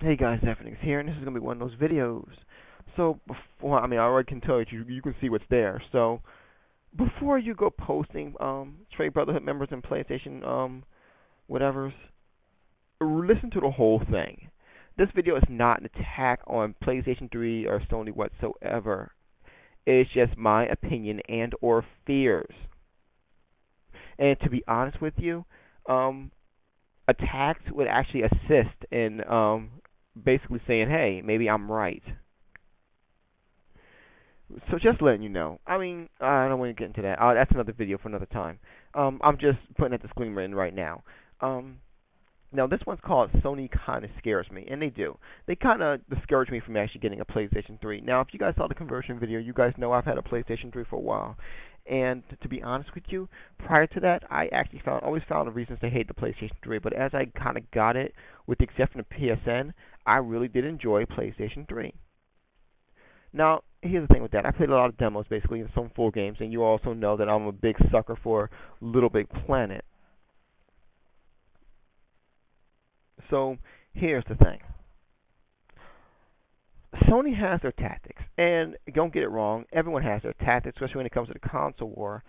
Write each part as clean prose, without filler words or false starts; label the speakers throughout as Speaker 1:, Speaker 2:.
Speaker 1: Hey guys, Evanix here, and this is gonna be one of those videos. So before, I already can tell you can see what's there. So before you go posting Trade Brotherhood members and PlayStation whatever's, listen to the whole thing. This video is not an attack on PlayStation 3 or Sony whatsoever. It's just my opinion and or fears. And to be honest with you, um, attacks would actually assist in basically saying, hey, maybe I'm right. So just letting you know. I don't want to get into that. That's another video for another time. I'm just putting that disclaimer in right now. Um, Now this one's called Sony kind of scares me, and they do. They kind of discourage me from actually getting a PlayStation 3. Now, if you guys saw the conversion video, you guys know I've had a PlayStation 3 for a while. And to be honest with you, prior to that, I actually always found reasons to hate the PlayStation 3. But as I kind of got it, with the exception of PSN, I really did enjoy PlayStation 3. Now, here's the thing with that. I played a lot of demos, basically, and some full games, and you also know that I'm a big sucker for Little Big Planet. So, here's the thing. Sony has their tactics, and don't get it wrong, everyone has their tactics, especially when it comes to the console war,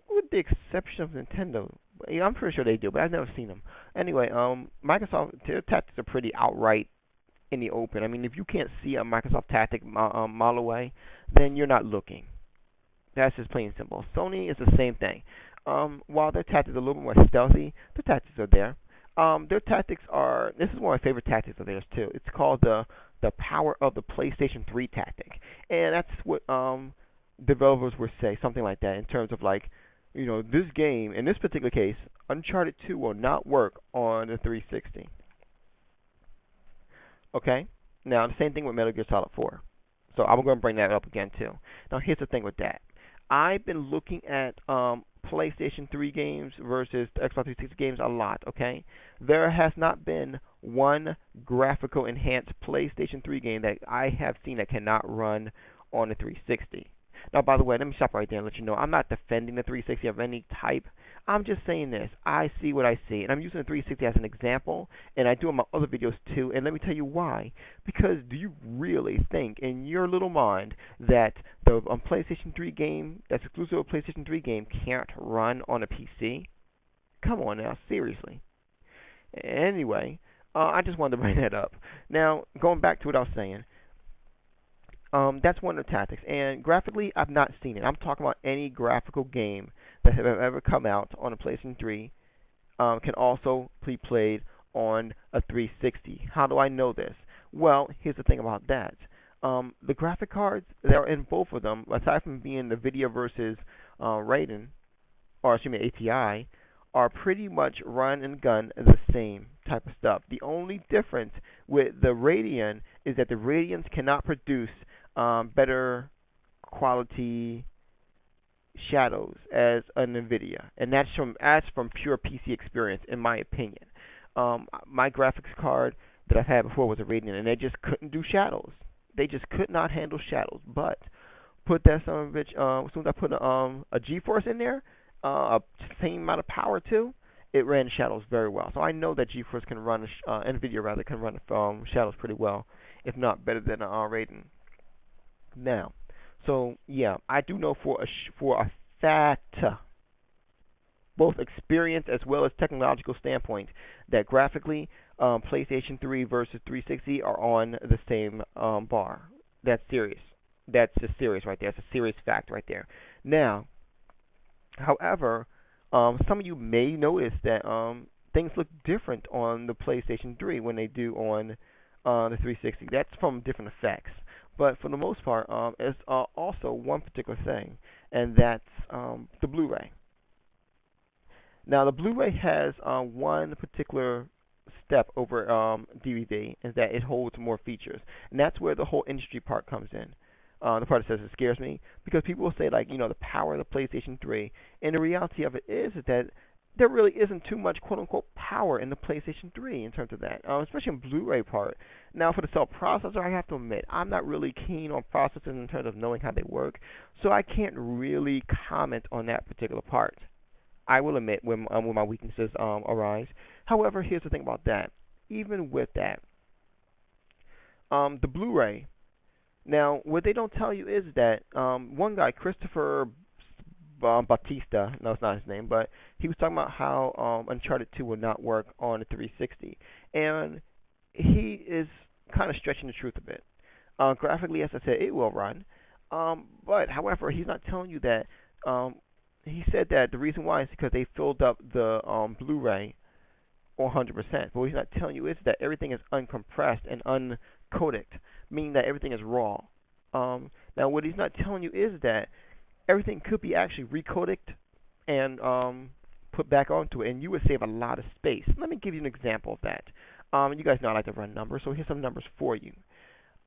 Speaker 1: with the exception of Nintendo. Yeah, I'm pretty sure they do, but I've never seen them. Anyway, Microsoft, their tactics are pretty outright in the open. If you can't see a Microsoft tactic a mile away, then you're not looking. That's just plain and simple. Sony is the same thing. While their tactics are a little bit more stealthy, the tactics are there. Their tactics are. This is one of my favorite tactics of theirs too. It's called the power of the PlayStation 3 tactic, and that's what developers would say, something like that, in terms of like, this game in this particular case, Uncharted 2 will not work on the 360. Okay. Now the same thing with Metal Gear Solid 4. So I'm going to bring that up again too. Now here's the thing with that. I've been looking at PlayStation 3 games versus Xbox 360 games a lot, okay? There has not been one graphical enhanced PlayStation 3 game that I have seen that cannot run on the 360. Now, by the way, let me stop right there and let you know I'm not defending the 360 of any type. I'm just saying this. I see what I see, and I'm using the 360 as an example, and I do in my other videos too, and let me tell you why. Because do you really think in your little mind that the PlayStation 3 game, that's exclusive to PlayStation 3 game, can't run on a PC? Come on now, seriously. Anyway, I just wanted to bring that up. Now, going back to what I was saying, that's one of the tactics. And graphically, I've not seen it. I'm talking about any graphical game that have ever come out on a PlayStation 3 can also be played on a 360. How do I know this? Well, here's the thing about that. The graphic cards that are in both of them, aside from being the video versus Raiden, or excuse me, ATI, are pretty much run and gun the same type of stuff. The only difference with the Radeon is that the Radeons cannot produce better quality shadows as an NVIDIA, and that's from pure PC experience, in my opinion. My graphics card that I've had before was a Radeon, and they just couldn't do shadows. They just could not handle shadows. But put that son of a bitch, as soon as I put a GeForce in there, a same amount of power too, it ran shadows very well. So I know that GeForce can run, NVIDIA rather, can run shadows pretty well, if not better than Radeon. Now, so yeah, I do know for a fact, both experience as well as technological standpoint, that graphically, PlayStation 3 versus 360 are on the same bar. That's serious. That's just serious right there. That's a serious fact right there. Now, however, some of you may notice that things look different on the PlayStation 3 when they do on the 360. That's from different effects. But for the most part, it's also one particular thing, and that's the Blu-ray. Now, the Blu-ray has one particular step over DVD, is that it holds more features, and that's where the whole industry part comes in. The part that says it scares me, because people will say, like, the power of the PlayStation 3, and the reality of it is that there really isn't too much quote-unquote power in the PlayStation 3 in terms of that, especially in Blu-ray part. Now, for the cell processor, I have to admit, I'm not really keen on processors in terms of knowing how they work, so I can't really comment on that particular part. I will admit when my weaknesses arise. However, here's the thing about that. Even with that, The Blu-ray. Now, what they don't tell you is that one guy, Christopher Batista, no, it's not his name, but he was talking about how Uncharted 2 would not work on the 360, and he is kind of stretching the truth a bit. Graphically, as I said, it will run, but however, he's not telling you that. He said that the reason why is because they filled up the Blu-ray 100%. But what he's not telling you is that everything is uncompressed and uncoded, meaning that everything is raw. Now, what he's not telling you is that everything could be actually recoded and put back onto it, and you would save a lot of space. Let me give you an example of that. You guys know I like to run numbers, so here's some numbers for you.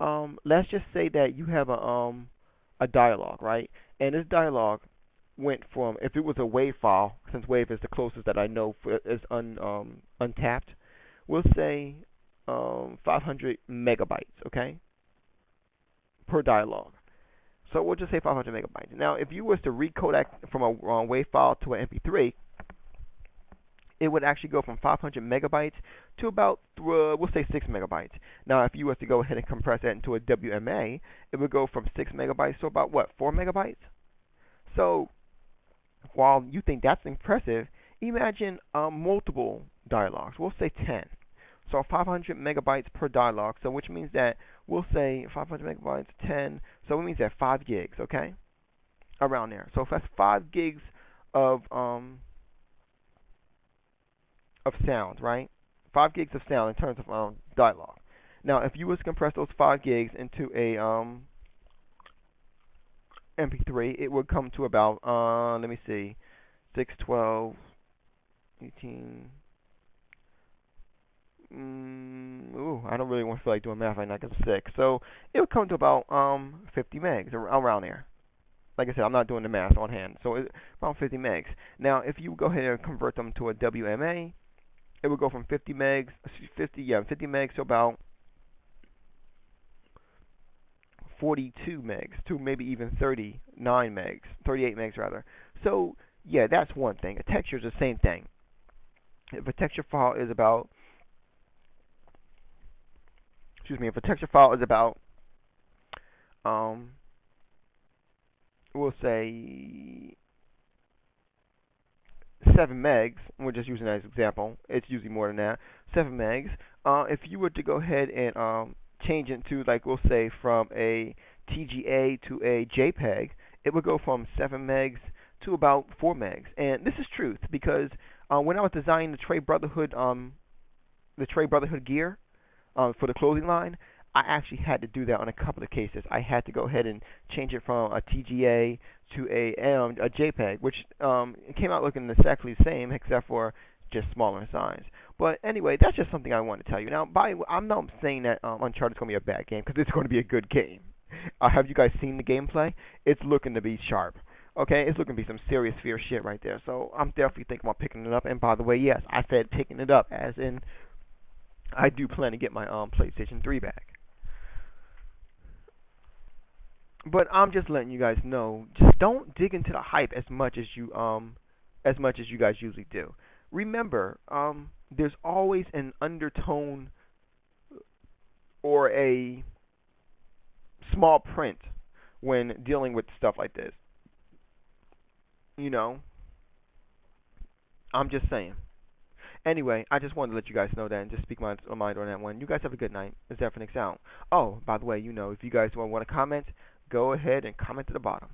Speaker 1: Let's just say that you have a dialogue, right? And this dialogue went from, if it was a WAV file, since WAV is the closest that I know is untapped, we'll say 500 megabytes, okay, per dialogue. So we'll just say 500 megabytes. Now, if you was to recode from a WAV file to an MP3, it would actually go from 500 megabytes to about, we'll say 6 megabytes. Now, if you was to go ahead and compress that into a WMA, it would go from 6 megabytes to about, what, 4 megabytes? So, while you think that's impressive, imagine multiple dialogues. We'll say 10. So 500 megabytes per dialogue, so which means that we'll say 500 megabytes, 10, so it means that 5 gigs, okay? Around there. So if that's 5 gigs of sound, right? 5 gigs of sound in terms of dialogue. Now, if you was to compress those 5 gigs into a MP3, it would come to about, let me see, 6, 12, 18. I don't really want to feel like doing math right now because I'm sick. So it would come to about 50 megs around there. Like I said, I'm not doing the math on hand. So it's around 50 megs. Now, if you go ahead and convert them to a WMA, it would go from 50 megs to about 42 megs to maybe even 39 megs, 38 megs rather. So yeah, that's one thing. A texture is the same thing. If a texture file is about if a texture file is about, we'll say 7 megs, we're just using that as an example, it's usually more than that, 7 megs, if you were to go ahead and change it to, like, we'll say from a TGA to a JPEG, it would go from 7 megs to about 4 megs. And this is truth, because when I was designing the Trade Brotherhood gear, for the clothing line, I actually had to do that on a couple of cases. I had to go ahead and change it from a TGA to a JPEG, which came out looking exactly the same, except for just smaller in size. But anyway, that's just something I want to tell you. Now, I'm not saying that Uncharted is going to be a bad game, because it's going to be a good game. Have you guys seen the gameplay? It's looking to be sharp. Okay, it's looking to be some serious fierce shit right there. So I'm definitely thinking about picking it up. And by the way, yes, I said picking it up, as in I do plan to get my PlayStation 3 back. But I'm just letting you guys know, just don't dig into the hype as much as you guys usually do. Remember, there's always an undertone or a small print when dealing with stuff like this. You know, I'm just saying. Anyway, I just wanted to let you guys know that and just speak my mind on that one. You guys have a good night. It's Definitely Sound. Oh, by the way, if you guys want to comment, go ahead and comment at the bottom.